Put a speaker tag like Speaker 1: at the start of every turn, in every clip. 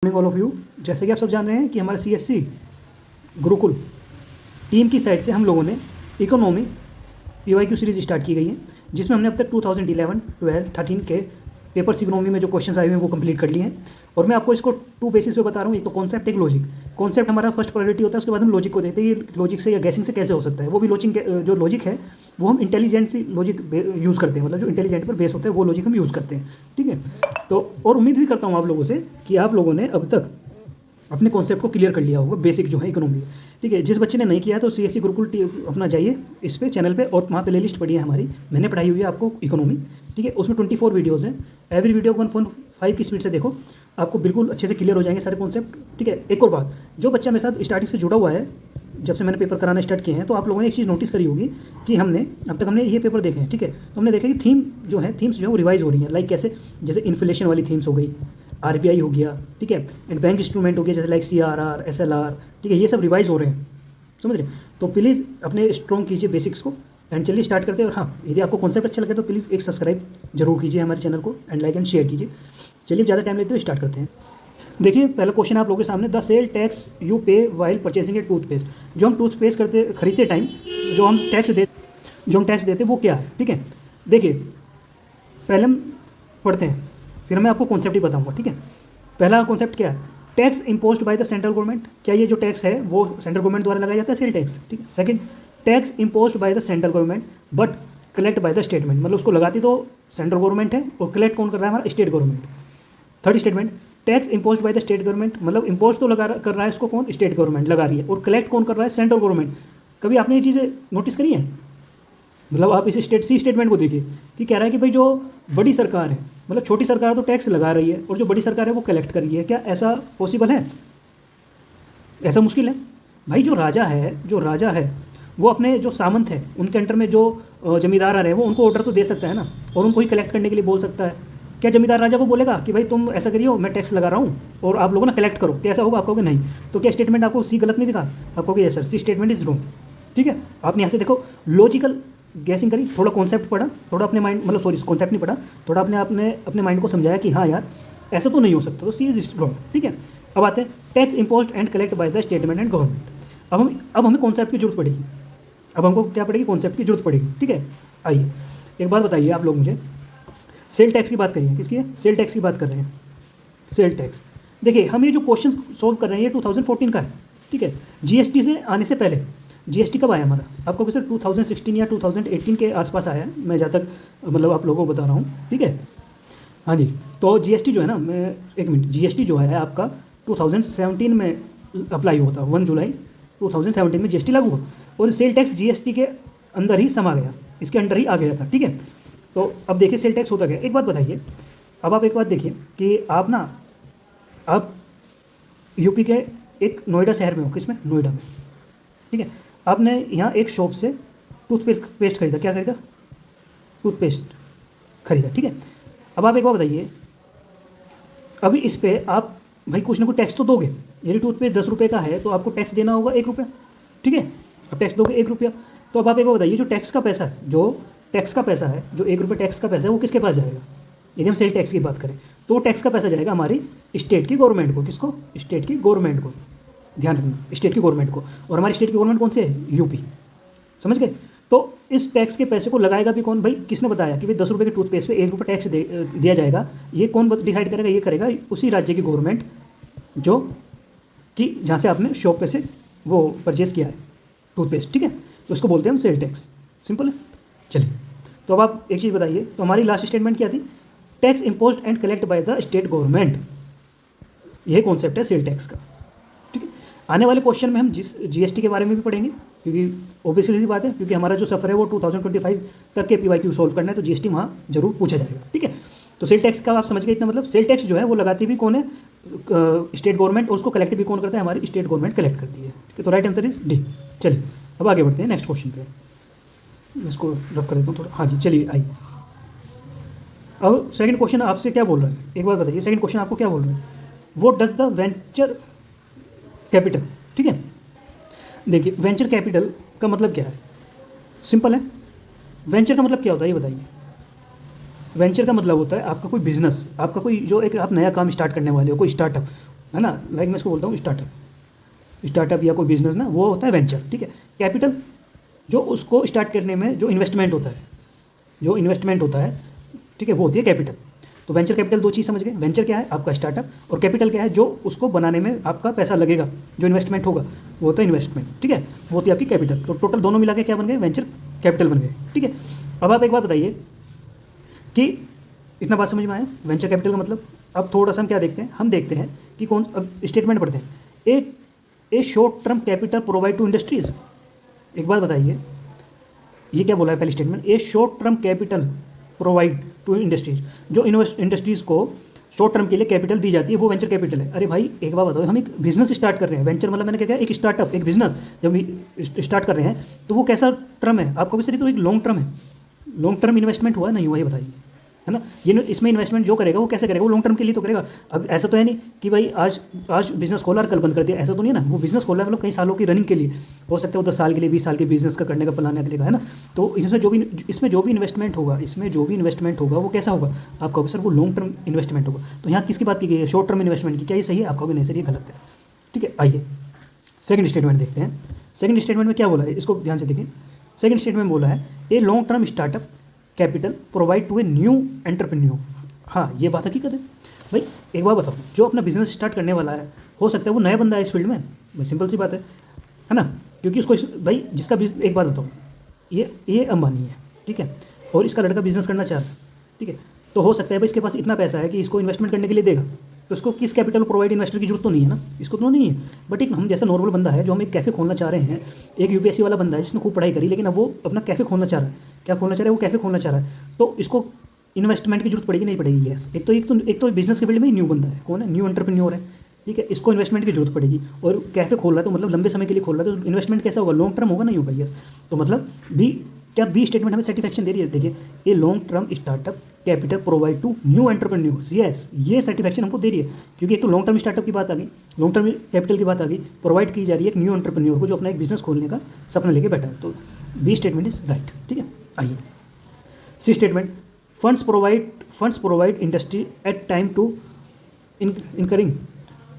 Speaker 1: Morning all of you. जैसे कि आप सब जान रहे हैं कि हमारे CSC गुरुकुल टीम की साइड से हम लोगों ने इकोनॉमी PYQ सीरीज़ स्टार्ट की गई है, जिसमें हमने अब तक 2011, 12, 13 के पेपर्स इकोनॉमी में जो क्वेश्चंस आए हुए हैं वो कंप्लीट कर लिए हैं। और मैं आपको इसको 2 बेसिस पे बता रहा हूँ, एक तो कॉन्सेप्ट, एक लॉजिक। कॉन्सेप्ट हमारा फर्स्ट प्रायोरिटी होता है, उसके बाद हम लॉजिक को देखते हैं, ये लॉजिक से या गैसिंग से कैसे हो सकता है। वो भी जो लॉजिक है वो हम इंटेलिजेंट सी लॉजिक यूज़ करते हैं, मतलब जो इंटेलिजेंट पर बेस होता है वो लॉजिक हम यूज़ करते हैं। ठीक है, तो और उम्मीद भी करता हूँ आप लोगों से कि आप लोगों ने अब तक अपने कॉन्सेप्ट को क्लियर कर लिया होगा, बेसिक जो है इकोनॉमी। ठीक है, जिस बच्चे ने नहीं किया तो CSC गुरुकुल अपना जाइए इस पे चैनल पे, और वहाँ पे प्ले लिस्ट पड़ी है हमारी, मैंने पढ़ाई हुई है आपको इकोनॉमी। ठीक है, उसमें 24 वीडियोज़ हैं, एवरी वीडियो 1.5 की स्पीड से देखो, आपको बिल्कुल अच्छे से क्लियर हो जाएंगे सारे कॉन्सेप्ट। ठीक है, एक और बात, जो बच्चा मेरे साथ स्टार्टिंग से जुड़ा हुआ है, जब से मैंने पेपर कराना स्टार्ट किए हैं, तो आप लोगों ने एक चीज़ नोटिस करी होगी कि हमने अब तक हमने ये पेपर देखे हैं। ठीक है, तो हमने देखा कि थीम जो है, थीम्स जो है वो रिवाइज हो रही हैं। लाइक कैसे, जैसे इन्फ्लेशन वाली थीम्स हो गई, RBI हो गया, ठीक है, एंड बैंक इंस्ट्रूमेंट हो गया जैसे लाइक CRR, SLR। ठीक है, ये सब रिवाइज हो रहे हैं, समझ रहे। तो प्लीज़ अपने स्ट्रॉन्ग कीजिए बेसिक्स को, एंड चलिए स्टार्ट करते हैं। और हाँ, यदि आपको कॉन्सेप्ट अच्छा लगे तो प्लीज़ एक सब्सक्राइब जरूर कीजिए हमारे चैनल को, एंड लाइक एंड शेयर कीजिए। चलिए ज़्यादा टाइम लेते हुए स्टार्ट करते हैं। देखिए, पहला क्वेश्चन आप लोगों के सामने, द सेल टैक्स यू पे वाइल परचेसिंग ए टूथपेस्ट। जो हम टूथपेस्ट खरीदते टाइम जो हम टैक्स देते वो क्या है। ठीक है, देखिए पहले हम पढ़ते हैं, फिर मैं आपको कॉन्सेप्ट ही बताऊंगा। ठीक है, पहला कॉन्सेप्ट क्या है, tax imposed by the central government. क्या ये जो टैक्स है वो सेंट्रल गवर्नमेंट द्वारा लगाया जाता है, सेल टैक्स। ठीक है, second, tax imposed by the central government but collect by the statement. मतलब उसको लगाती तो सेंट्रल गवर्नमेंट है और कलेक्ट कौन कर रहा है, हमारा state government. Third statement, tax imposed by the state government, मतलब इम्पोज तो कर रहा है इसको कौन, स्टेट गवर्नमेंट लगा रही है, और कलेक्ट कौन कर रहा है, सेंट्रल गवर्नमेंट। कभी आपने ये चीज़ें नोटिस करी है? मतलब आप इस स्टेटमेंट को देखिए कि कह रहा है कि भाई जो बड़ी सरकार है, मतलब छोटी सरकार तो टैक्स लगा रही है, और जो बड़ी सरकार है वो कलेक्ट कर रही है। क्या ऐसा पॉसिबल है? ऐसा मुश्किल है भाई। जो राजा है वो अपने जो सामंत है उनके अंडर में जो जमींदार आ रहे हैं वो उनको ऑर्डर तो दे सकता है ना, और उनको ही कलेक्ट करने के लिए बोल सकता है। क्या जमींदार राजा को बोलेगा कि भाई तुम ऐसा करियो, मैं टैक्स लगा रहा हूँ और आप लोगों ने कलेक्ट करो? क्या ऐसा होगा? आप कहोगे नहीं। तो क्या स्टेटमेंट आपको सी गलत नहीं दिखा? आप कहोगे yes sir, C statement is wrong. ठीक है, आपने यहाँ से देखो लॉजिकल गैसिंग करी, थोड़ा कॉन्सेप्ट पढ़ा, थोड़ा अपने माइंड, मतलब सॉरी कॉन्सेप्ट नहीं पढ़ा, थोड़ा अपने माइंड को समझाया कि हाँ यार ऐसा तो नहीं हो सकता, तो सी इज रॉन्ग। ठीक है, अब आते हैं tax imposed and collect by the statement and government. अब हमें कॉन्सेप्ट की जरूरत पड़ेगी, अब हमको क्या पड़ेगी, कॉन्सेप्ट की जरूरत पड़ेगी। ठीक है, आइए एक बात बताइए आप लोग मुझे, सेल टैक्स की बात करिए, किसकी है, सेल टैक्स की बात कर रहे हैं, सेल टैक्स। देखिए हम ये जो क्वेश्चन सॉल्व कर रहे हैं ये 2014 का है। ठीक है, GST से आने से पहले, GST कब आया हमारा, आपको किसी 2016 या 2018 के आसपास आया है, मैं जहाँ तक मतलब आप लोगों को बता रहा हूँ। ठीक है, हाँ जी, तो GST जो है ना, मैं एक मिनट, GST जो है आपका 2017 में अप्लाई हुआ था, 1 जुलाई 2017 में GST लागू हुआ, और सेल टैक्स GST के अंदर ही समा गया, इसके अंदर ही आ गया था। ठीक है, तो अब देखिए सेल टैक्स होता क्या। एक बात बताइए, अब आप एक बात देखिए कि आप यूपी के एक नोएडा शहर में हो, किसमें, नोएडा में। ठीक है, आपने यहाँ एक शॉप से टूथपेस्ट खरीदा, क्या खरीदा, टूथपेस्ट खरीदा। ठीक है, अब आप एक बात बताइए, अभी इस पर आप भाई कुछ ना कुछ टैक्स तो दोगे। यदि टूथपेस्ट 10 रुपये का है तो आपको टैक्स देना होगा 1 रुपया। ठीक है, अब टैक्स दोगे 1 रुपया, तो अब आप एक बात बताइए, जो टैक्स का पैसा है, जो 1 रुपये टैक्स का पैसा है वो किसके पास जाएगा? यदि हम सेल टैक्स की बात करें तो टैक्स का पैसा जाएगा हमारी स्टेट की गवर्नमेंट को। किसको? स्टेट की गवर्नमेंट को, ध्यान रखना, स्टेट की गवर्नमेंट को। और हमारी स्टेट की गवर्नमेंट कौन सी है? यूपी, समझ गए। तो इस टैक्स के पैसे को लगाएगा भी कौन? भाई किसने बताया कि भाई 10 रुपये के टूथपेस्ट पे 1 रुपये टैक्स दिया जाएगा? ये कौन डिसाइड करेगा? ये करेगा उसी राज्य की गवर्नमेंट जो कि जहाँ से आपने शॉप पे से वो परचेज़ किया है टूथपेस्ट। ठीक है, तो उसको बोलते हैं हम सेल टैक्स, सिंपल है। चलिए, तो अब आप एक चीज़ बताइए, तो हमारी लास्ट स्टेटमेंट क्या थी, tax imposed and collect by the state government. यही कॉन्सेप्ट है सेल टैक्स का। ठीक है, आने वाले क्वेश्चन में हम GST के बारे में भी पढ़ेंगे, क्योंकि ऑब्वियसली सी बात है, क्योंकि हमारा जो सफ़र है वो 2025 तक के PYQ सॉल्व करना है, तो GST वहाँ जरूर पूछा जाएगा। ठीक है, तो सेल टैक्स का आप समझ गए इतना, मतलब सेल टैक्स जो है वो लगाती भी कौन है, स्टेट गवर्नमेंट, और उसको कलेक्ट भी कौन करता है, हमारी स्टेट गवर्नमेंट कलेक्ट करती है। ठीक है, तो राइट आंसर इज डी। चलिए अब आगे बढ़ते हैं नेक्स्ट क्वेश्चन पे, इसको रफ कर देता हूँ थोड़ा। हाँ जी, चलिए आइए। अब सेकंड क्वेश्चन आपसे क्या बोल रहा है, एक बात बताइए, सेकंड क्वेश्चन आपको क्या बोल रहा है, what does the venture capital. ठीक है, देखिए वेंचर कैपिटल का मतलब क्या है, सिंपल है। वेंचर का मतलब क्या होता है ये बताइए। वेंचर का मतलब होता है आपका कोई बिजनेस, आपका कोई जो एक आप नया काम स्टार्ट करने वाले हो, कोई स्टार्टअप, है ना, लाइक मैं इसको बोलता हूँ स्टार्टअप या कोई बिजनेस ना, वो होता है वेंचर, ठीक है। कैपिटल जो उसको स्टार्ट करने में जो इन्वेस्टमेंट होता है, ठीक है, वो होती है कैपिटल। तो वेंचर कैपिटल दो चीज़ समझ गए, वेंचर क्या है आपका स्टार्टअप, और कैपिटल क्या है जो उसको बनाने में आपका पैसा लगेगा, जो इन्वेस्टमेंट होगा वो होता है इन्वेस्टमेंट, ठीक है, वो होती है आपकी कैपिटल। तो टोटल दोनों मिला के क्या बन गए, वेंचर कैपिटल बन गए, ठीक है। अब आप एक बात बताइए कि इतना बात समझ में आया वेंचर कैपिटल का मतलब। अब थोड़ा सा हम क्या देखते हैं, हम देखते हैं कि कौन, अब स्टेटमेंट पढ़ते हैं। A short term capital provide to industries. एक बात बताइए, ये क्या बोला है पहले statement, a short term capital provide to industries, जो इंडस्ट्रीज को शॉर्ट टर्म के लिए कैपिटल दी जाती है वो वेंचर कैपिटल है। अरे भाई एक बात बताओ, हम एक बिजनेस स्टार्ट कर रहे हैं, वेंचर मतलब मैंने क्या किया, एक स्टार्टअप, एक बिजनेस जब स्टार्ट कर रहे हैं तो वो कैसा टर्म है आपको भी सही, तो एक लॉन्ग टर्म है, लॉन्ग टर्म इन्वेस्टमेंट हुआ नहीं हुआ ये बताइए, है ना। ये इसमें इन्वेस्टमेंट जो करेगा वो कैसे करेगा, वो लॉन्ग टर्म के लिए तो करेगा। अब ऐसा तो है नहीं कि भाई आज बिजनेस खोला और कल बंद कर दिया, ऐसा तो नहीं है ना। वो बिजनेस खोला है मतलब कई सालों की रनिंग के लिए, हो सकता है वो 10 साल के लिए 20 साल के बिजनेस का करने का प्लान निकलेगा, है ना। तो इसमें जो भी इन्वेस्टमेंट होगा वो कैसा होगा, आप कहोगे सर वो लॉन्ग टर्म इन्वेस्टमेंट होगा। तो यहाँ किसकी बात की गई है, शॉर्ट टर्म इन्वेस्टमेंट की। क्या ये सही है, आप कहोगे नहीं सर ये गलत है, ठीक है। आइए सेकंड स्टेटमेंट देखते हैं। सेकंड स्टेटमेंट में क्या बोला है, इसको ध्यान से देखें। सेकंड स्टेटमेंट में बोला है a long term startup capital provide to a new entrepreneur. हाँ ये बात हकीकत है भाई। एक बार बताओ, जो अपना बिजनेस स्टार्ट करने वाला है, हो सकता है वो नया बंदा है इस फील्ड में भाई, सिंपल सी बात है ना। क्योंकि उसको भाई जिसका बिजनेस, एक बात बताओ, ये अंबानी है, ठीक है, और इसका लड़का बिजनेस करना चाह रहा है, ठीक है, तो हो सकता है भाई इसके पास इतना पैसा है कि इसको इन्वेस्टमेंट करने के लिए देगा, तो इसको किस कैपिटल प्रोवाइड इन्वेस्टर की जरूरत तो नहीं है ना, इसको तो नहीं है। बट एक हम जैसा नॉर्मल बंदा है, जो हम एक कैफ़े खोलना चाह रहे हैं, एक यूपीएससी वाला बंदा है जिसने खूब पढ़ाई करी, लेकिन अब वो अपना कैफ़े खोलना चाह रहा है, क्या खोलना चाह रहा है, वो कैफ़े खोलना चाह रहा है, तो इसको इन्वेस्टमेंट की जरूरत पड़ेगी नहीं पड़ेगी, यस। एक तो बिजनेस के फील्ड में न्यू बंदा है, कौन है, न्यू एंटरप्रेन्योर है, ठीक है, इसको इन्वेस्टमेंट की जरूरत पड़ेगी। और कैफ़े खोल रहा है तो मतलब लंबे समय के लिए खोल रहा है, तो इन्वेस्टमेंट कैसा होगा, लॉन्ग टर्म होगा, नहीं होगा, यस। तो मतलब बी स्टेटमेंट हमें सर्टिफिकेशन दे रही है, देखिए ये long term startup capital provide to new entrepreneurs, yes, ये सर्टिफिकेशन हमको दे रही है। क्योंकि एक तो लॉन्ग टर्म स्टार्टअप की बात आ गई, लॉन्ग टर्म कैपिटल की बात आ गई, प्रोवाइड की जा रही है एक न्यू एंटरप्रेन्योर को जो अपना एक बिजनेस खोलने का सपना लेके बैठा है। तो बी स्टेटमेंट इज राइट, ठीक है। आइए C statement, funds provide industry at time to incurring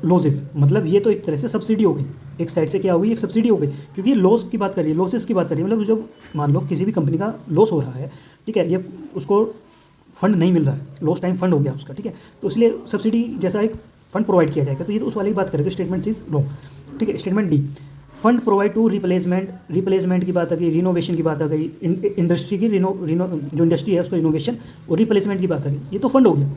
Speaker 1: losses. मतलब ये तो एक तरह से सब्सिडी हो गई, एक साइड से क्या हो गई, एक सब्सिडी हो गई, क्योंकि लॉस की बात करिए, लॉसेस की बात करिए, मतलब जो मान लो किसी भी कंपनी का लॉस हो रहा है, ठीक है, ये उसको फंड नहीं मिल रहा है, लॉस टाइम फंड हो गया उसका, ठीक है, तो इसलिए सब्सिडी जैसा एक फंड प्रोवाइड किया जाएगा। तो ये तो उस वाली की बात करेंगे, स्टेटमेंट इज रॉन्ग, ठीक है। Statement D, fund provide to replacement की बात आ गई, रिनोवेशन की बात आ गई, इंडस्ट्री की जो इंडस्ट्री है उसको रिनोवेशन और रिप्लेसमेंट की बात आ गई, ये तो फंड हो गया,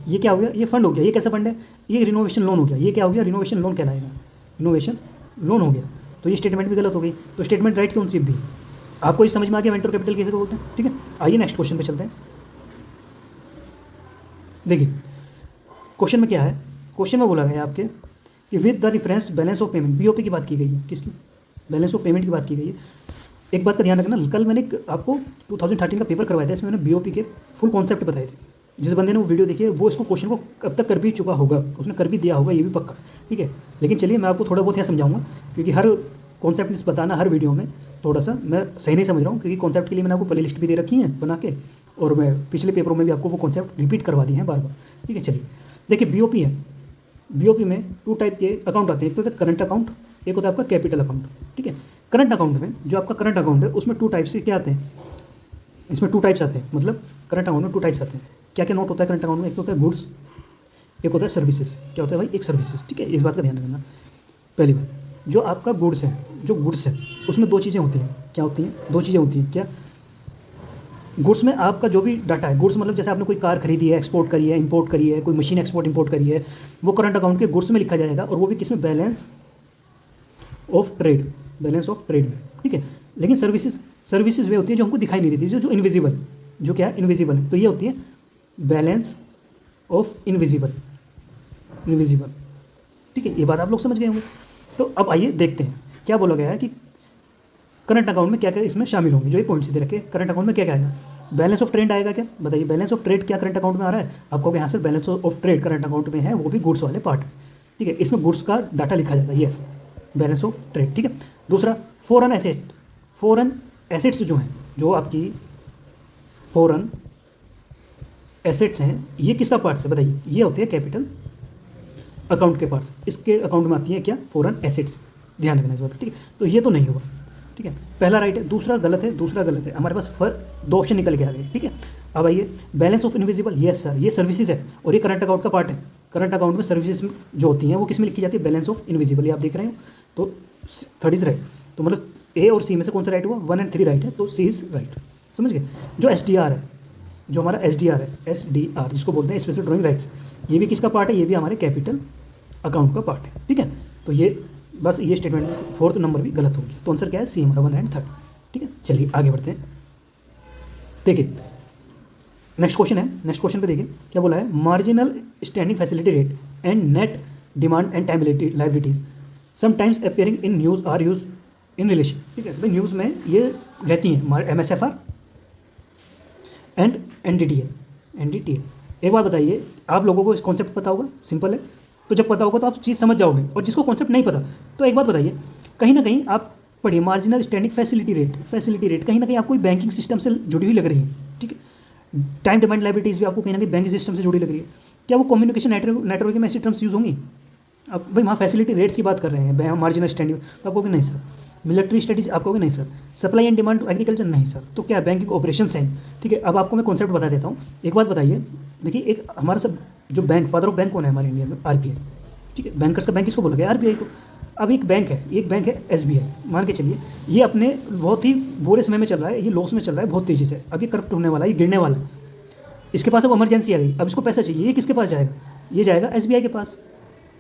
Speaker 1: ये क्या हो गया, ये फंड हो गया। ये कैसा फंड है, ये रिनोवेशन लोन हो गया, ये क्या हो गया, रिनोवेशन लोन कहलाएगा, रिनोवेशन लोन हो गया। तो ये स्टेटमेंट भी गलत हो गई, तो स्टेटमेंट राइट कौन सी भी, आपको ये समझ में आ गया वेंचर कैपिटल कैसे बोलते हैं, ठीक है। आइए नेक्स्ट क्वेश्चन पे चलते हैं। देखिए क्वेश्चन में क्या है, क्वेश्चन में बोला गया आपके कि with the reference balance of payment, BOP की बात की गई है, किसकी, बैलेंस ऑफ पेमेंट की बात की गई है। एक बात का ध्यान रखना, कल मैंने आपको 2013 का पेपर करवाया था, इसमें मैंने बीओपी के फुल कॉन्सेप्ट बताए थे। जिस बंदे ने वो वीडियो देखी है वो इसको क्वेश्चन को कब तक कर भी चुका होगा, उसने कर भी दिया होगा, ये भी पक्का, ठीक है। लेकिन चलिए मैं आपको थोड़ा बहुत यहाँ समझाऊंगा, क्योंकि हर कॉन्सेप्ट बताना हर वीडियो में थोड़ा सा मैं सही नहीं समझ रहा हूँ, क्योंकि कॉन्सेप्ट के लिए मैंने आपको प्ले लिस्ट भी दे रखी है बना के, और मैं पिछले पेपरों में भी आपको वो कॉन्सेप्ट रिपीट करवा दिए हैं बार बार, ठीक है। चलिए देखिए बीओपी है, बीओपी में 2 टाइप के अकाउंट आते हैं, एक तो होता है करंट अकाउंट, एक होता है आपका कैपिटल अकाउंट, ठीक है। करंट अकाउंट में जो आपका करंट अकाउंट है उसमें 2 टाइप से क्या आते हैं, इसमें 2 टाइप्स आते हैं, मतलब करंट अकाउंट में 2 टाइप्स आते हैं। क्या क्या नोट होता है करंट अकाउंट में, एक तो होता है गुड्स, एक होता है सर्विसेज। क्या होता है भाई, एक सर्विसेज, ठीक है, इस बात का ध्यान रखना। पहली बात, जो आपका गुड्स है, जो गुड्स है उसमें 2 चीज़ें होती हैं, क्या होती हैं, 2 चीज़ें होती हैं। क्या, गुड्स में आपका जो भी डाटा है, गुड्स मतलब जैसे आपने कोई कार खरीदी है, एक्सपोर्ट करी है, इंपोर्ट करी है, कोई मशीन एक्सपोर्ट इंपोर्ट करी है, वो करंट अकाउंट के गुड्स में लिखा जाएगा, और वो भी किसमें, balance of trade, balance of trade में, ठीक है। लेकिन सर्विसेज वे होती है जो हमको दिखाई नहीं देती, जो इनविजिबल, जो क्या है, इनविजिबल है, तो ये होती है बैलेंस ऑफ इनविजिबल, ठीक है। ये बात आप लोग समझ गए होंगे। तो अब आइए देखते हैं क्या बोला गया है कि करंट अकाउंट में क्या क्या इसमें शामिल होंगे, जो ये पॉइंट सीधे रखे, करंट अकाउंट में क्या क्या आएगा, बैलेंस ऑफ ट्रेड आएगा, क्या बताइए, बैलेंस ऑफ ट्रेड क्या करंट अकाउंट में आ रहा है, आपको यहाँ से balance of trade current account में है, वो भी गुड्स वाले पार्ट, ठीक है, इसमें गुड्स का डाटा लिखा जाएगा, यस, बैलेंस ऑफ ट्रेड, ठीक है। दूसरा फॉरेन एसेट्स जो हैं, जो आपकी फॉरेन एसेट्स हैं, ये किसका पार्ट है बताइए, ये होते हैं कैपिटल, अकाउंट के पास, इसके अकाउंट में आती है क्या, फॉरेन एसेट्स, ध्यान रखना इस बात, ठीक है। तो ये तो नहीं होगा, ठीक है, पहला राइट है, दूसरा गलत है, दूसरा गलत है, हमारे पास दो ऑप्शन निकल के आ गए, ठीक है। अब आइए balance of invisible, yes sir, ये सर्विसेज है और ये करंट अकाउंट का पार्ट है। करंट अकाउंट में सर्विसेज जो होती हैं वो किस में लिखी जाती है, बैलेंस ऑफ इनविजिबल, ये आप देख रहे हो। तो थर्ड इज राइट, तो मतलब ए और सी में से कौन सा राइट हुआ, 1 और 3 राइट है, तो सी इज राइट, समझ गए। जो SDR है, जो हमारा SDR है, SDR जिसको बोलते हैं स्पेशल ड्राइंग राइट्स, ये भी किसका पार्ट है, ये भी हमारे कैपिटल अकाउंट का पार्ट है, ठीक है। तो ये बस ये स्टेटमेंट फोर्थ नंबर भी गलत होगी, तो आंसर क्या है, सी हमारा 1 और 3, ठीक है। चलिए आगे बढ़ते हैं, देखिए नेक्स्ट क्वेश्चन है, नेक्स्ट क्वेश्चन पे देखिए क्या बोला है, marginal standing facility rate and net demand and time liabilities sometimes appearing in news are use in relation, ठीक है। भाई न्यूज़ में ये रहती हैं MSFR एंड NDTL। एक बात बताइए, आप लोगों को इस कॉन्सेप्ट पता होगा, सिंपल है, तो जब पता होगा तो आप चीज़ समझ जाओगे, और जिसको कॉन्सेप्ट नहीं पता तो एक बात बताइए, कहीं ना कहीं आप पढ़िए मार्जिनल स्टैंडिंग फैसिलिटी रेट कहीं ना कहीं आपको बैंकिंग सिस्टम से जुड़ी हुई लग रही है, ठीक है। टाइम डिमांड लाइबिलिटीज़ भी आपको कहीं ना कहीं बैंकिंग सिस्टम से जुड़ी लग रही है, क्या वो कम्युनिकेशन नेटवर्क में ऐसी टर्म्स यूज़ होंगी। अब भाई वहाँ फैसिलिटी रेट्स की बात कर रहे हैं, मार्जिनल स्टैंडिंग, तो आपको नहीं सर। मिलिट्री स्टडीज आप कहोगे नहीं sir. Supply and demand to agriculture नहीं सर। तो क्या बैंकिंग ऑपरेशंस हैं, ठीक है। अब आपको मैं कॉन्सेप्ट बता देता हूँ। एक बात बताइए, देखिए एक हमारा सब जो बैंक, फादर ऑफ बैंक कौन है हमारे इंडिया में, RBI, ठीक है। बैंकर्स का बैंक किसको बोला गया, RBI को। अब एक बैंक है SBI, मान के चलिए ये अपने बहुत ही बुरे समय में चल रहा है, ये लॉस में चल रहा है बहुत तेज़ी से, अब ये करप्ट होने वाला है, ये गिरने वाला है। इसके पास अब इमरजेंसी आ गई, अब इसको पैसा चाहिए, ये किसके पास जाएगा, ये जाएगा SBI के पास,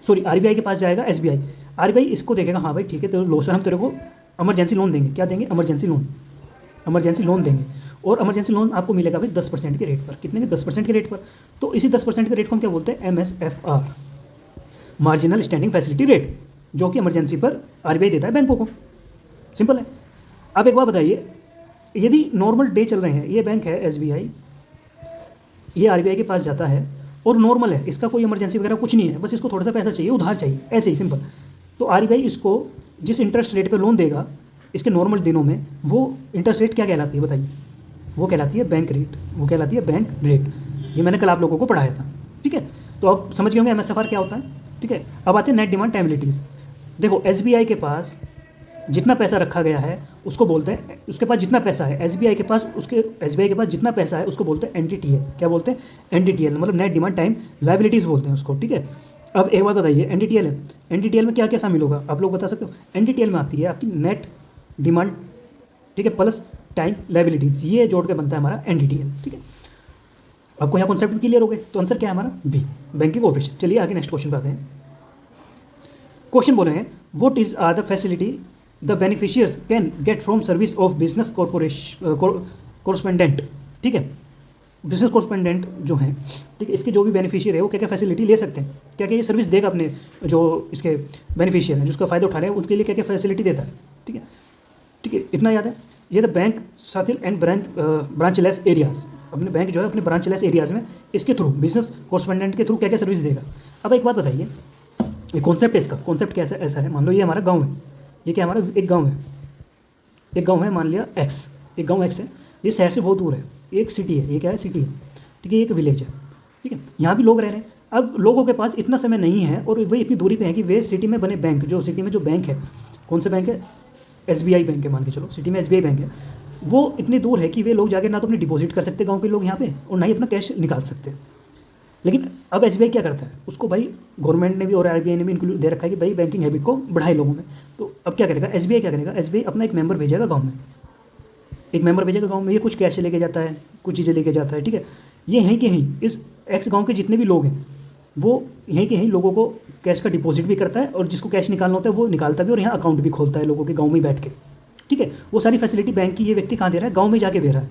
Speaker 1: सॉरी RBI के पास जाएगा SBI। RBI इसको देखेगा, हाँ भाई ठीक है, तेरे लॉस में हम तेरे को इमरजेंसी लोन देंगे, क्या देंगे, इमरजेंसी लोन देंगे, और इमरजेंसी लोन आपको मिलेगा भाई 10% के रेट पर। कितने के, 10% के रेट पर। तो इसी 10% के रेट को हम क्या बोलते हैं, MSFR, marginal standing facility rate, जो कि इमरजेंसी पर RBI देता है बैंकों को, सिंपल है। अब एक बात बताइए, यदि नॉर्मल डे चल रहे हैं, ये बैंक है SBI, ये RBI के पास जाता है और नॉर्मल है, इसका कोई इमरजेंसी वगैरह कुछ नहीं है, बस इसको थोड़ा सा पैसा चाहिए, उधार चाहिए, ऐसे ही सिंपल। तो RBI इसको जिस इंटरेस्ट रेट पे लोन देगा इसके नॉर्मल दिनों में, वो इंटरेस्ट रेट क्या कहलाती है बताइए, वो कहलाती है बैंक रेट, वो कहलाती है बैंक रेट। ये मैंने कल आप लोगों को पढ़ाया था, ठीक है। तो आप समझ गए होंगे MSFR क्या होता है, ठीक है। अब आते हैं नेट डिमांड टाइमलिटीज़। देखो SBI के पास जितना पैसा रखा गया है उसको बोलते हैं, उसके पास जितना पैसा है SBI के पास जितना पैसा है उसको बोलते हैं NDTL। क्या बोलते हैं, NDTL, मतलब नेट डिमांड टाइम लाइबिलिटीज़ बोलते हैं उसको, ठीक है। अब एक बात बताइए, NDTL में क्या क्या शामिल होगा, आप लोग बता सकते हो। NDTL में आती है आपकी नेट डिमांड, ठीक है, प्लस टाइम लाइबिलिटीज़, ये जोड़ के बनता है हमारा NDTL, ठीक है। आपको यहाँ कॉन्सेप्ट क्लियर हो गए, तो आंसर क्या है हमारा बी, बैंकिंग ऑपरेशन। चलिए आगे नेक्स्ट क्वेश्चन पे आते हैं। क्वेश्चन बोल रहे हैं, what is are the facility the beneficiaries can get from service of business correspondent, ठीक है। बिजनेस कॉरस्पेंडेंट जो हैं, ठीक है, इसके जो भी बेनिफिशियर है वो क्या क्या फैसिलिटी ले सकते हैं, क्या क्या ये सर्विस देगा अपने जो इसके बेनिफिशियर हैं, जिसका फ़ायदा उठा रहे हैं, उनके लिए क्या क्या फैसिलिटी देता है, ठीक है, ठीक है। इतना याद है। ये द बैंक साथिल एंड ब्रांचलेस एरियाज, अपने बैंक जो है अपने ब्रांचलेस एरियाज़ में इसके थ्रू बिजनेस कॉरस्पेंडेंट के थ्रू क्या क्या सर्विस देगा। अब एक बात बताइए, ये कॉन्सेप्ट है, इसका कॉन्सेप्ट कैसा ऐसा है, मान लो ये हमारा गाँव है, ये क्या हमारा एक गाँव है, मान लिया X, एक गाँव X है, ये शहर से बहुत दूर है, एक सिटी है, ये क्या है, सिटी है, ठीक है, ये एक विलेज है, ठीक है। यहाँ भी लोग रह रहे हैं। अब लोगों के पास इतना समय नहीं है और वे इतनी दूरी पे हैं कि वे सिटी में बने बैंक, जो सिटी में जो बैंक है, कौन सा बैंक है, SBI बैंक है, मान के चलो सिटी में SBI बैंक है, वो इतनी दूर है कि वे लोग जाके ना तो अपनी डिपॉजिट कर सकते गाँव के लोग यहाँ पे, और ना ही अपना कैश निकाल सकते। लेकिन अब SBI क्या करता है, उसको भाई गवर्नमेंट ने भी और RBI ने भी इंक्लूड दे रखा है कि भाई बैंकिंग हैबिट को बढ़ाए लोगों में। तो अब क्या करेगा SBI, क्या करेगा SBI, अपना एक मेंबर भेजेगा गाँव में, एक मेंबर भेजेगा गाँव में, ये कुछ कैश लेके जाता है, कुछ चीज़ें लेके जाता है, ठीक है। ये यहीं के यहीं इस X गाँव के जितने भी लोग हैं वो यहीं के यहीं लोगों को कैश का डिपॉजिट भी करता है, और जिसको कैश निकालना होता है वो निकालता भी, और यहाँ अकाउंट भी खोलता है लोगों के गाँव में बैठ के, ठीक है। वो सारी फैसिलिटी बैंक की ये व्यक्ति कहाँ दे रहा है, गाँव में जाके दे रहा है।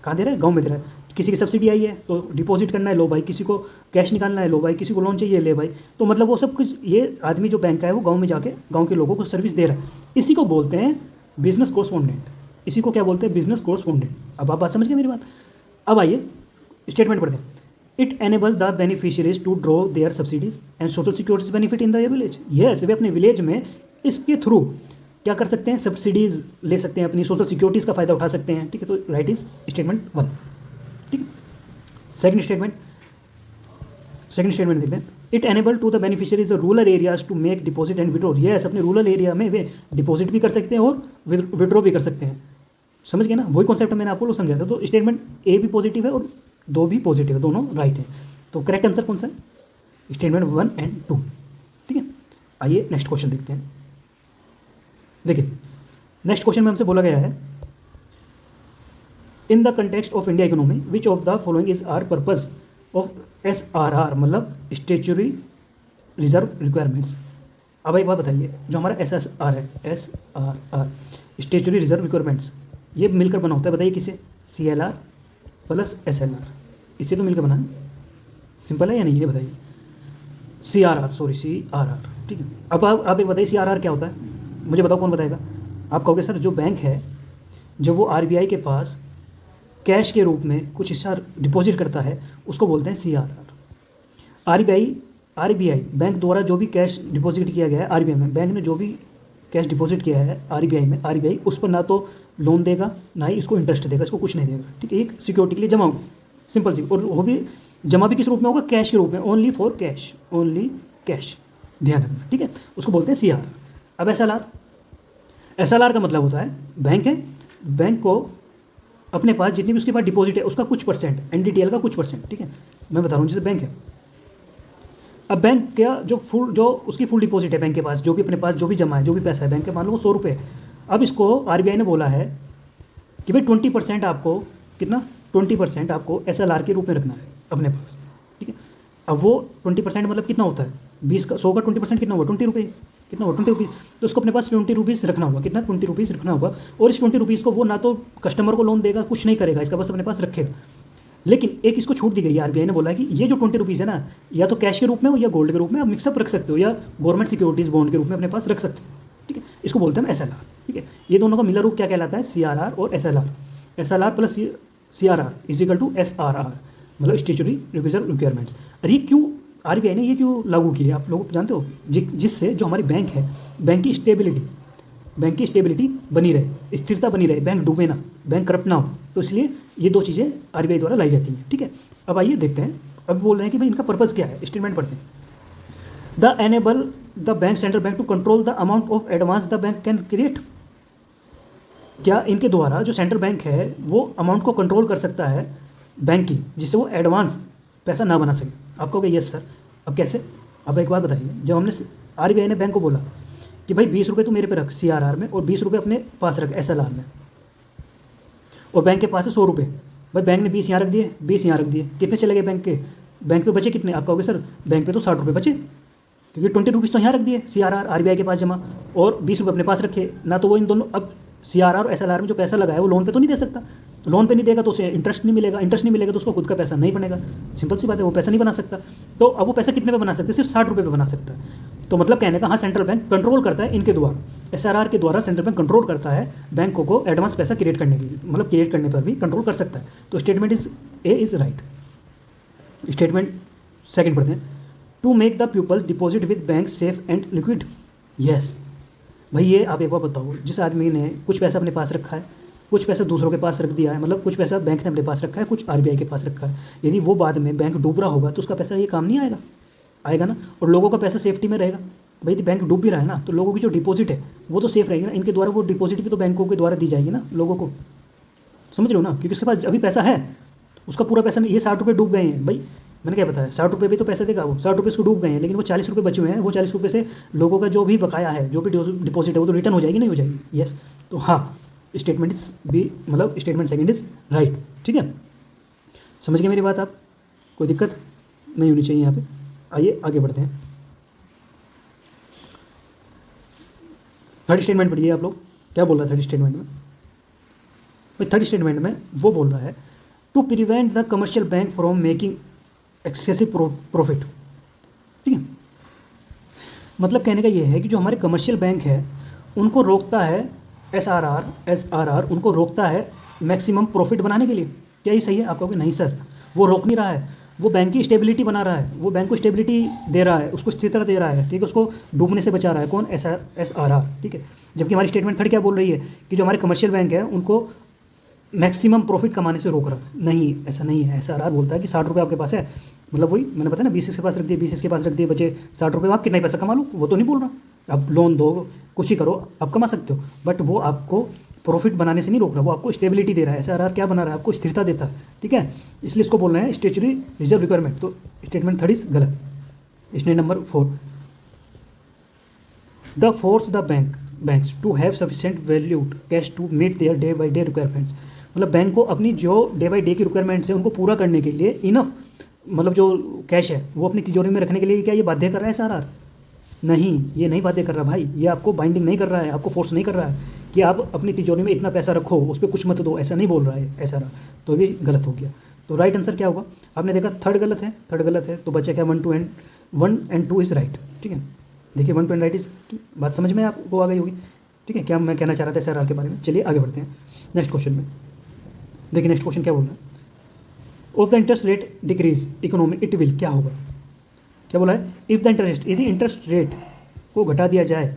Speaker 1: कहाँ दे रहा है, गाँव में दे रहा है। किसी की सब्सिडी आई है तो डिपॉजिट करना है, लो भाई, किसी को कैश निकालना है, लो भाई, किसी को लोन चाहिए, ले भाई। तो मतलब वो सब कुछ ये आदमी जो बैंक का है वो गाँव में जाके गाँव के लोगों को सर्विस दे रहा है। इसी को बोलते हैं बिजनेस कॉरस्पॉन्डेंट, इसी को क्या बोलते हैं, बिजनेस कॉरस्पॉन्डेंट। अब आप बात समझ गए मेरी बात। अब आइए स्टेटमेंट पढ़ते हैं। It enable the beneficiaries to draw their subsidies and social securities benefit in the village. Yes, वे अपने विलेज में इसके थ्रू क्या कर सकते हैं, सब्सिडीज ले सकते हैं, अपनी सोशल सिक्योरिटीज़ का फायदा उठा सकते हैं, ठीक है। तो राइट इज स्टेटमेंट 1, ठीक है। सेकंड स्टेटमेंट देखते हैं। It enable to the beneficiaries the rural areas to make deposit and withdraw. Yes, अपने रूरल एरिया में वे डिपॉजिट भी कर सकते हैं और विड्रॉ भी कर सकते हैं। समझ गए ना, वही कॉन्सेप्ट मैंने आपको समझाया था। तो स्टेटमेंट ए भी पॉजिटिव है और 2 भी पॉजिटिव है, दोनों राइट है। तो करेक्ट आंसर कौन सा है? Statement 1 and 2। ठीक है, आइए नेक्स्ट क्वेश्चन देखते हैं। देखिए नेक्स्ट क्वेश्चन में हमसे बोला गया है, in the context of India economy which of the following is are purpose of SRR, मतलब स्टेचुरी रिजर्व रिक्वायरमेंट्स। अब एक बात बताइए, जो हमारा SSR है, SRR स्टेचुरी रिजर्व रिक्वायरमेंट्स, ये मिलकर बना होता है, बताइए किसे? CLR प्लस SLR, इससे तो मिलकर बना है। सिंपल है या नहीं, ये बताइए। CRR, ठीक है। अब आप एक बताइए CRR क्या होता है, मुझे बताओ, कौन बताएगा? आप कहोगे सर जो बैंक है, जब वो RBI के पास कैश के रूप में कुछ हिस्सा डिपॉजिट करता है, उसको बोलते हैं CRR। RBI बैंक द्वारा जो भी कैश डिपॉजिट किया गया है RBI में, बैंक ने जो भी कैश डिपॉजिट किया है RBI में, RBI उस पर ना तो लोन देगा ना ही इसको इंटरेस्ट देगा, इसको कुछ नहीं देगा। ठीक है, एक सिक्योरिटी के लिए जमा होगा, सिंपल सी। और वो भी जमा भी किस रूप में होगा? कैश के रूप में, only for cash, only cash, ध्यान रखना। ठीक है, उसको बोलते हैं CRR। अब SLR का मतलब होता है बैंक है, बैंक को अपने पास जितनी भी उसके पास डिपॉजिट है उसका कुछ परसेंट, NDTL का कुछ परसेंट। ठीक है, मैं बता रहा हूँ, जैसे बैंक है, अब बैंक का जो उसकी फुल डिपॉजिट है बैंक के पास, जो भी अपने पास जो भी जमा है, जो भी पैसा है बैंक के, मान लो 100 रुपये। अब इसको RBI ने बोला है कि भाई 20% आपको, कितना? 20% आपको SLR के रूप में रखना है अपने पास। ठीक है, अब वो 20% मतलब कितना होता है? 100 का 20% कितना हुआ? 20 रुपीज़। कितना हुआ? 20 रुपीज़। तो उसको अपने पास 20 रुपीज़ रखना होगा। कितना? 20 रुपीज़ रखना होगा। और इस 20 रुपीज़ को वो ना तो कस्टमर को लोन देगा, कुछ नहीं करेगा, इसका बस अपने पास रखेगा। लेकिन एक इसको छूट दी गई है, RBI ने बोला है कि ये जो 20 रुपीज़ है ना, या तो कैश के रूप में हो या गोल्ड के रूप में आप मिक्सअप रख सकते हो, या गवर्नमेंट सिक्योरिटीज़ बॉन्ड के रूप में अपने पास रख सकते हो। ठीक है, इसको बोलते हैं SLR। ठीक है, ये दोनों का मिला रूप क्या कहलाता है? CRR और SLR। SLR plus CRR is equal to SRR, मतलब स्टेचुरी रिजर्व रिक्वायरमेंट्स। अरे ये क्यों RBI ने ये क्यों लागू की है, आप लोग जानते हो? जिससे जो हमारी बैंक है, बैंक की स्टेबिलिटी बनी रहे, स्थिरता बनी रहे, बैंक डूबे ना, बैंक करप्ट ना हो। तो इसलिए ये 2 चीज़ें RBI द्वारा लाई जाती हैं। ठीक है, अब आइए देखते हैं, अब बोल रहे हैं कि भाई इनका पर्पज़ क्या है, स्टेटमेंट पढ़ते हैं। The enable the bank, central bank to control the amount of advance the bank can create. क्या इनके द्वारा जो सेंट्रल बैंक है वो अमाउंट को कंट्रोल कर सकता है बैंक की, जिससे वो एडवांस पैसा ना बना सके? आप कहोगे यस सर। अब कैसे? अब एक बात बताइए, जब हमने RBI ने बैंक को बोला कि भाई 20 रुपये तू मेरे पे रख CRR में और 20 रुपये अपने पास रख SLR में, और बैंक के पास है 100 रुपये, भाई बैंक ने 20 यहाँ रख दिए, 20 यहाँ रख दिए, कितने चले गए बैंक के? बैंक पे बचे कितने? आप कहोगे सर बैंक पे तो 60 रुपये बचे, क्योंकि 20 रुपीज़ तो यहाँ रख दिए CRR RBI के पास जमा, और 20 रुपये अपने पास रखे ना। तो वो इन दोनों, अब CRR और SLR में जो पैसा लगा है वो लोन पे तो नहीं दे सकता, लोन पे नहीं देगा तो उसे इंटरेस्ट नहीं मिलेगा, तो उसको खुद का पैसा नहीं बनेगा। सिंपल सी बात है, वो पैसा नहीं बना सकता। तो अब वो पैसा कितने पे बना सकते हैं? सिर्फ 60 रुपये पे बना सकता है। तो मतलब कहने का, हाँ सेंट्रल बैंक कंट्रोल करता है इनके द्वारा, SRR के द्वारा सेंट्रल बैंक कंट्रोल करता है बैंकों को एडवांस पैसा क्रिएट करने की, मतलब क्रिएट करने पर भी कंट्रोल कर सकता है। तो statement A is right. Statement second पढ़ते हैं, to make the people deposit with bank safe and liquid. Yes भाई, ये आप एक बार बताओ, जिस आदमी ने कुछ पैसा अपने पास रखा है, कुछ पैसा दूसरों के पास रख दिया है, मतलब कुछ पैसा बैंक ने अपने पास रखा है, कुछ RBI के पास रखा है, यदि वो बाद में बैंक डूब रहा होगा तो उसका पैसा ये काम नहीं आएगा ना, और लोगों का पैसा सेफ्टी में रहेगा। भाई यदि बैंक डूब भी रहा है ना, तो लोगों की जो डिपॉजिट है वो तो सेफ रहेगी ना, इनके द्वारा वो डिपॉजिट भी तो बैंकों के द्वारा दी जाएगी ना लोगों को, समझ रहे हो ना? क्योंकि उसके पास अभी पैसा है, उसका पूरा पैसा नहीं, ये 60 रुपये डूब गए हैं भाई, मैंने क्या बताया, 60 रुपये भी तो पैसा देगा वो, 60 रुपये उसको डूब गए हैं, लेकिन वो 40 रुपये बचे हुए हैं, वो 40 रुपये से लोगों का जो भी बकाया है, जो भी डिपॉजिट है वो तो रिटर्न हो जाएगी, नहीं हो जाएगी? यस। तो हाँ, स्टेटमेंट इज बी, मतलब स्टेटमेंट सेकंड इज राइट। ठीक है, समझ गए मेरी बात आप? कोई दिक्कत नहीं होनी चाहिए यहाँ पे। आइए आगे बढ़ते हैं। थर्ड स्टेटमेंट पढ़िए आप लोग, क्या बोल रहा है थर्ड स्टेटमेंट में? भाई थर्ड स्टेटमेंट में वो बोल रहा है, to prevent the commercial bank from making excessive profit. ठीक है, मतलब कहने का ये है कि जो हमारे कमर्शियल बैंक है उनको रोकता है SRR उनको रोकता है मैक्सिमम प्रॉफिट बनाने के लिए। क्या ये सही है? आप कहोगे नहीं सर, वो रोक नहीं रहा है, वो बैंक की स्टेबिलिटी बना रहा है, वो बैंक को स्टेबिलिटी दे रहा है, उसको स्थिरता दे रहा है। ठीक है, उसको डूबने से बचा रहा है। कौन? SRR। ठीक है, जबकि हमारी स्टेटमेंट थर्ड क्या बोल रही है कि जो हमारे कमर्शियल बैंक है उनको मैक्सिमम प्रॉफिट कमाने से रोक रहा है। नहीं, ऐसा नहीं है। SRR बोलता है कि 60 रुपये आपके पास है, मतलब वही मैंने बताया ना, 20 इसके पास रख दिए, 20 इसके पास रख दिए, बचे 60 रुपये, आप कितना ही पैसा कमा लो, वो तो नहीं बोल रहा। आप लोन दो, कुछ ही करो, आप कमा सकते हो, बट वो आपको प्रॉफिट बनाने से नहीं रोक रहा, वो आपको स्टेबिलिटी दे रहा है। SRR क्या बना रहा है, आपको स्थिरता देता है, ठीक है। इसलिए इसको बोल रहे हैं स्टेचुरी रिजर्व रिक्वायरमेंट। तो स्टेटमेंट 3 इज गलत। इसने number 4, the force the banks to have sufficient valued cash to meet their day by day requirements. मतलब बैंक को अपनी जो डे बाई डे की रिक्वायरमेंट्स है उनको पूरा करने के लिए इनफ, मतलब जो कैश है वो अपनी तिजोरी में रखने के लिए क्या ये बाध्य कर रहा है SRR? नहीं, ये नहीं बातें कर रहा भाई, ये आपको बाइंडिंग नहीं कर रहा है, आपको फोर्स नहीं कर रहा है कि आप अपनी तिजोरी में इतना पैसा रखो, उस पर कुछ मत दो, ऐसा नहीं बोल रहा है SRR। तो ये गलत हो गया। तो राइट आंसर क्या होगा? आपने देखा थर्ड गलत है, थर्ड गलत है, तो बचा क्या? 1 एंड 2 इज़ राइट, ठीक है। देखिए 1 2 एंड राइट इज, बात समझ में आपको आ गई होगी, ठीक है, क्या मैं कहना चाह रहा था SRR के बारे में। चलिए आगे बढ़ते हैं नेक्स्ट क्वेश्चन में। देखिए नेक्स्ट क्वेश्चन क्या बोल रहा है, of the interest rate decrease economy it will, क्या होगा? क्या बोला है? इफ़ द इंटरेस्ट, यदि इंटरेस्ट रेट को घटा दिया जाए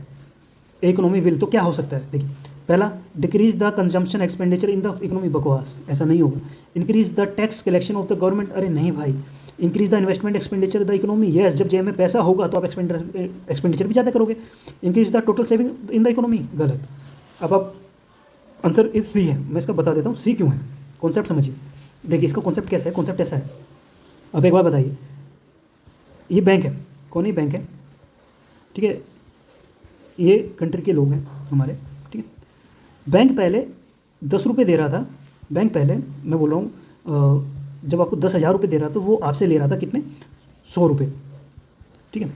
Speaker 1: इकोनॉमी विल, तो क्या हो सकता है? देखिए पहला, decrease the consumption expenditure in the economy, बकवास, ऐसा नहीं होगा। Increase the tax collection of the government, अरे नहीं भाई। Increase the investment expenditure the economy, yes, जब जेब में पैसा होगा तो आप एक्सपेंडिचर भी ज़्यादा करोगे। Increase the total saving in the economy, गलत। अब आप आंसर इज सी है, मैं इसका बता देता हूँ सी क्यों है। कॉन्सेप्ट समझिए, देखिए इसका कॉन्सेप्ट कैसा है, कॉन्सेप्ट ऐसा है। अब एक बार बताइए, ये बैंक है, कौन ही बैंक है, ठीक है, ये कंट्री के लोग हैं हमारे, ठीक है। बैंक पहले 10 रुपये दे रहा था, बैंक पहले मैं बोल रहा हूँ जब आपको 10,000 रुपये दे रहा था तो वो आपसे ले रहा था कितने? 100 रुपये, ठीक है।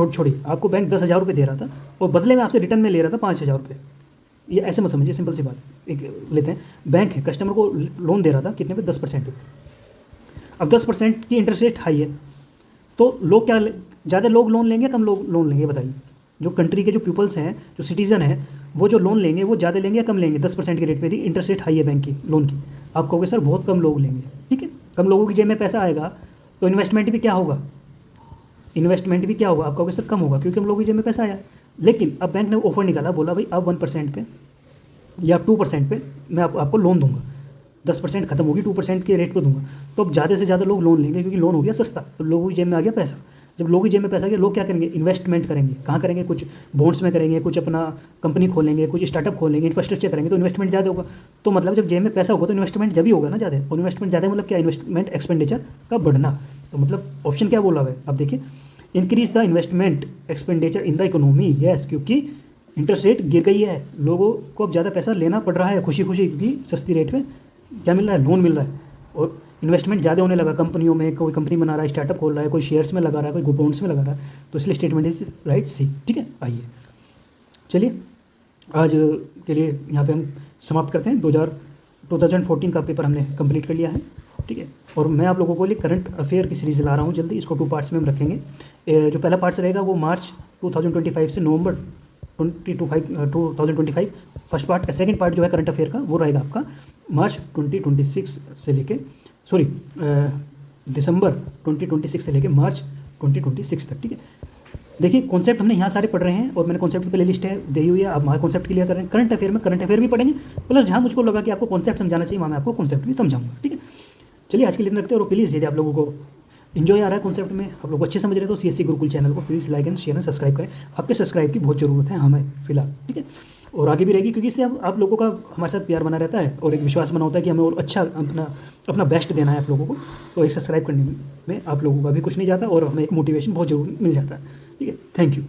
Speaker 1: छोड़िए, आपको बैंक 10,000 रुपये दे रहा था और बदले में आपसे रिटर्न में ले रहा था 5,000 रुपये। ये ऐसे मत समझिए, सिंपल सी बात एक लेते हैं। बैंक है, कस्टमर को लोन दे रहा था कितने पे? 10% पे। अब 10% की इंटरेस्ट रेट हाई है, तो लोग क्या, ज़्यादा लोग लोन लेंगे, कम लोग लोन लेंगे, बताइए। जो कंट्री के जो पीपल्स हैं, जो सिटीज़न हैं, वो जो लोन लेंगे वो ज़्यादा लेंगे या कम लेंगे? 10% के रेट पे यदि इंटरेस्ट रेट हाई है बैंक की लोन की, आप कहोगे सर बहुत कम लोग लेंगे, ठीक है। कम लोगों की जेब में पैसा आएगा तो इन्वेस्टमेंट भी क्या होगा? इन्वेस्टमेंट भी क्या होगा? आप कहोगे सर कम होगा, क्योंकि हम लोगों की जेब में पैसा आया। लेकिन अब बैंक ने ऑफर निकाला, बोला भाई अब 1% पे या 2% पे मैं आपको लोन दूंगा, 10% खत्म होगी, 2% के रेट पे दूंगा। तो अब ज़्यादा से ज़्यादा लोग लोन लेंगे, क्योंकि लोन हो गया सस्ता, तो लोगों की जेब में आ गया पैसा। जब लोगों की जेब में पैसा आ गया, लोग क्या करेंगे? इन्वेस्टमेंट करेंगे। कहाँ करेंगे? कुछ बॉन्ड्स में करेंगे, कुछ अपना कंपनी खोलेंगे, कुछ स्टार्टअप खोलेंगे, इंफ्रास्ट्रक्चर करेंगे, तो इन्वेस्टमेंट ज़्यादा होगा। तो मतलब जब जेब में पैसा होगा तो इन्वेस्टमेंट जब ही होगा ना ज़्यादा, और इन्वेस्टमेंट ज़्यादा मतलब क्या? इन्वेस्टमेंट एक्सपेंडिचर का बढ़ना। तो मतलब ऑप्शन क्या बोला हुआ है? अब देखिए, increase the investment expenditure in the economy, yes, क्योंकि इंटरेस्ट रेट गिर गई है, लोगों को अब ज़्यादा पैसा लेना पड़ रहा है खुशी खुशी, क्योंकि सस्ती रेट में क्या मिल रहा है? लोन मिल रहा है, और इन्वेस्टमेंट ज़्यादा होने लगा कंपनियों में, कोई कंपनी बना रहा है, स्टार्टअप खोल रहा है, कोई शेयर्स में लगा रहा है, कोई बॉन्ड्स में लगा रहा है, तो इसलिए स्टेटमेंट इज राइट सी, ठीक है। आइए चलिए आज के लिए यहाँ पे हम समाप्त करते हैं। 2014 का पेपर हमने कंप्लीट कर लिया है, ठीक है। और मैं आप लोगों को लिए करंट अफेयर की सीरीज़ ला रहा हूँ जल्दी, इसको 2 पार्ट्स में हम रखेंगे। जो पहला पार्ट्स रहेगा वो मार्च 2025 से नवंबर 2025 फर्स्ट पार्ट। सेकंड पार्ट जो है करंट अफेयर का वो रहेगा आपका मार्च 2026 से लेके दिसंबर 2026 से लेके मार्च 2026 तक, ठीक है। देखिए कॉन्सेप्ट हमने यहाँ सारे पढ़ रहे हैं, और मैंने कॉन्सेप्ट की प्ले लिस्ट है दी हुई है, आप वहाँ कॉन्सेप्ट क्लियर कर रहे हैं। करंट अफेयर में करंट अफेयर भी पढ़ेंगे, प्लस जहाँ मुझको लगा कि आपको कॉन्सेप्ट समझाना चाहिए वहाँ मैं आपको कॉन्सेप्ट भी समझाऊंगा, ठीक है। चलिए आज के लिए रखते हैं, और प्लीज़ यदि आप लोगों को इन्जॉय आ रहा है कॉन्सेप्ट में, आप लोग अच्छे समझ रहे हैं, तो CSC गुरुकुल चैनल को please like and share and subscribe करें। आपके सब्सक्राइब की बहुत ज़रूरत है हमें फिलहाल, ठीक है, और आगे भी रहेगी, क्योंकि इससे आप लोगों का हमारे साथ प्यार बना रहता है, और एक विश्वास बना होता है कि हमें और अच्छा अपना बेस्ट देना है आप लोगों को। तो एक सब्सक्राइब करने में आप लोगों का भी कुछ नहीं जाता, और हमें एक मोटिवेशन बहुत जरूर मिल जाता है, ठीक है। Thank you.